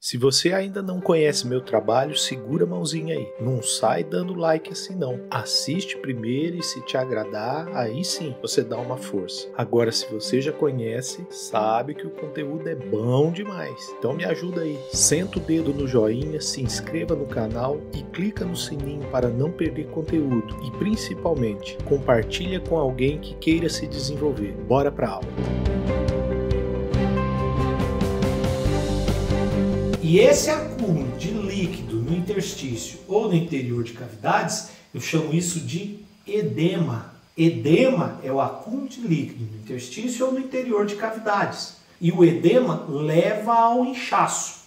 Se você ainda não conhece meu trabalho, segura a mãozinha aí. Não sai dando like assim não. Assiste primeiro e se te agradar, aí sim você dá uma força. Agora, se você já conhece, sabe que o conteúdo é bom demais. Então me ajuda aí. Senta o dedo no joinha, se inscreva no canal e clica no sininho para não perder conteúdo. E principalmente, compartilha com alguém que queira se desenvolver. Bora pra aula. E esse acúmulo de líquido no interstício ou no interior de cavidades, eu chamo isso de edema. Edema é o acúmulo de líquido no interstício ou no interior de cavidades. E o edema leva ao inchaço.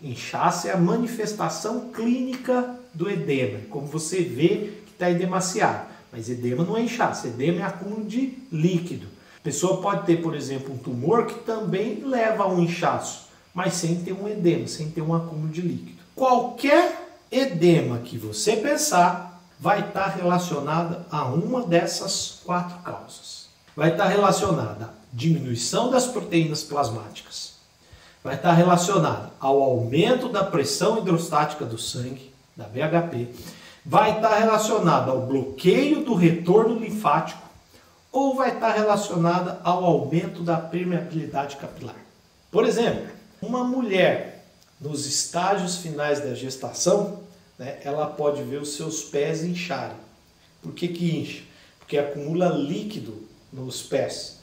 Inchaço é a manifestação clínica do edema, como você vê que está edemaciado. Mas edema não é inchaço, edema é acúmulo de líquido. A pessoa pode ter, por exemplo, um tumor que também leva a um inchaço, mas sem ter um edema, sem ter um acúmulo de líquido. Qualquer edema que você pensar vai estar relacionada a uma dessas quatro causas. Vai estar relacionada à diminuição das proteínas plasmáticas, vai estar relacionada ao aumento da pressão hidrostática do sangue, da BHP, vai estar relacionada ao bloqueio do retorno linfático ou vai estar relacionada ao aumento da permeabilidade capilar. Por exemplo, uma mulher, nos estágios finais da gestação, ela pode ver os seus pés incharem. Por que incha? Porque acumula líquido nos pés,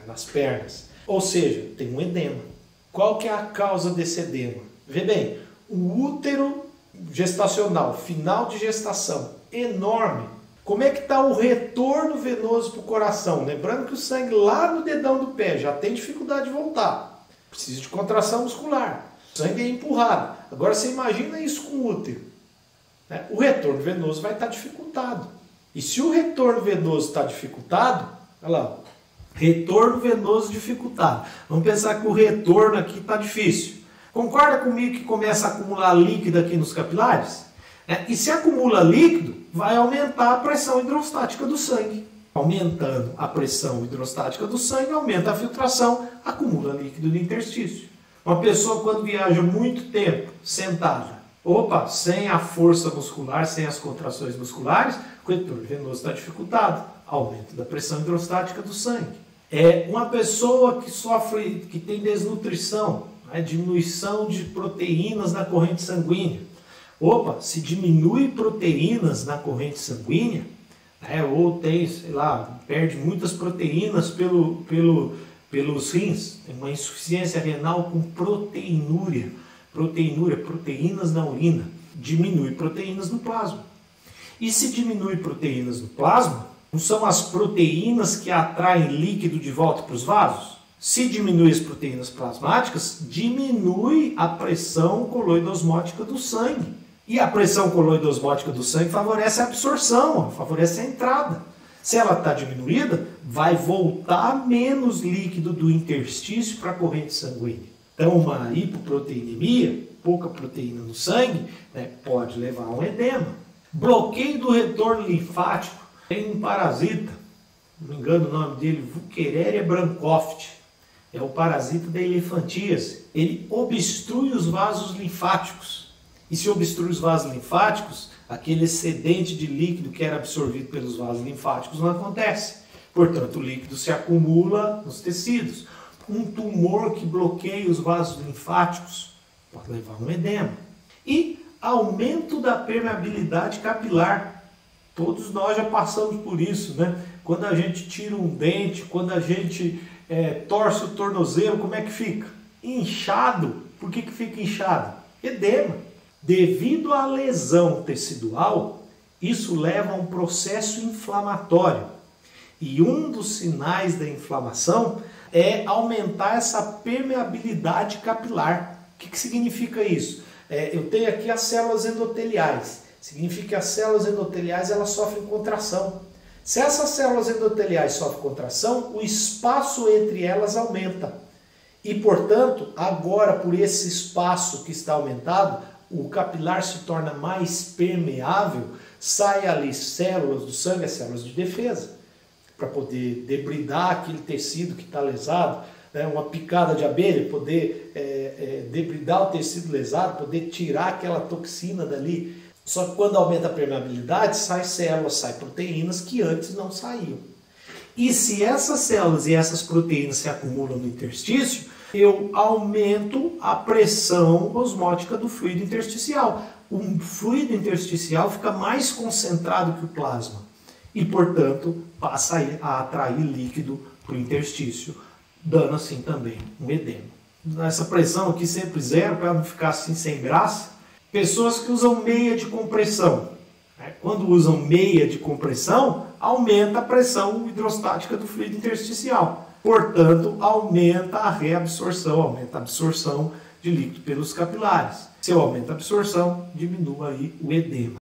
nas pernas. Ou seja, tem um edema. Qual que é a causa desse edema? Vê bem, o útero gestacional, final de gestação, enorme. Como é que está o retorno venoso para o coração? Lembrando que o sangue lá no dedão do pé já tem dificuldade de voltar. Precisa de contração muscular. O sangue é empurrado. Agora você imagina isso com o útero. O retorno venoso vai estar dificultado. E se o retorno venoso está dificultado, olha lá, retorno venoso dificultado. Vamos pensar que o retorno aqui está difícil. Concorda comigo que começa a acumular líquido aqui nos capilares? E se acumula líquido, vai aumentar a pressão hidrostática do sangue. Aumentando a pressão hidrostática do sangue, aumenta a filtração, acumula líquido no interstício. Uma pessoa quando viaja muito tempo sentada, sem a força muscular, sem as contrações musculares, o retorno venoso está dificultado, aumento da pressão hidrostática do sangue. Uma pessoa que sofre, que tem desnutrição, diminuição de proteínas na corrente sanguínea. Se diminui proteínas na corrente sanguínea, ou tem, perde muitas proteínas pelos rins, tem uma insuficiência renal com proteinúria, proteínas na urina, diminui proteínas no plasma. E se diminui proteínas no plasma, não são as proteínas que atraem líquido de volta para os vasos? Se diminui as proteínas plasmáticas, diminui a pressão coloidosmótica do sangue. E a pressão coloidosmótica do sangue favorece a absorção, favorece a entrada. Se ela está diminuída, vai voltar menos líquido do interstício para a corrente sanguínea. Então, uma hipoproteinemia, pouca proteína no sangue, pode levar a um edema. Bloqueio do retorno linfático. Tem um parasita, não me engano o nome dele, Wuchereria brancoft. É o parasita da elefantíase. Ele obstrui os vasos linfáticos. E se obstrui os vasos linfáticos, aquele excedente de líquido que era absorvido pelos vasos linfáticos não acontece. Portanto, o líquido se acumula nos tecidos. Um tumor que bloqueia os vasos linfáticos pode levar a um edema. E aumento da permeabilidade capilar. Todos nós já passamos por isso, Quando a gente tira um dente, quando a gente torce o tornozelo, como é que fica? Inchado. Por que fica inchado? Edema. Devido à lesão tecidual, isso leva a um processo inflamatório. E um dos sinais da inflamação é aumentar essa permeabilidade capilar. O que significa isso? Eu tenho aqui as células endoteliais. Significa que as células endoteliais elas sofrem contração. Se essas células endoteliais sofrem contração, o espaço entre elas aumenta. E, portanto, agora, por esse espaço que está aumentado, o capilar se torna mais permeável, sai ali células do sangue, as células de defesa, para poder debridar aquele tecido que está lesado, né, uma picada de abelha, poder debridar o tecido lesado, poder tirar aquela toxina dali. Só que quando aumenta a permeabilidade, sai células, sai proteínas que antes não saíam. E se essas células e essas proteínas se acumulam no interstício, eu aumento a pressão osmótica do fluido intersticial. O fluido intersticial fica mais concentrado que o plasma e, portanto, passa a atrair líquido para o interstício, dando assim também um edema. Essa pressão aqui sempre zero, para não ficar assim sem graça. Pessoas que usam meia de compressão. Quando usam meia de compressão, aumenta a pressão hidrostática do fluido intersticial. Portanto, aumenta a reabsorção, aumenta a absorção de líquido pelos capilares. Se eu aumento a absorção, diminui aí o edema.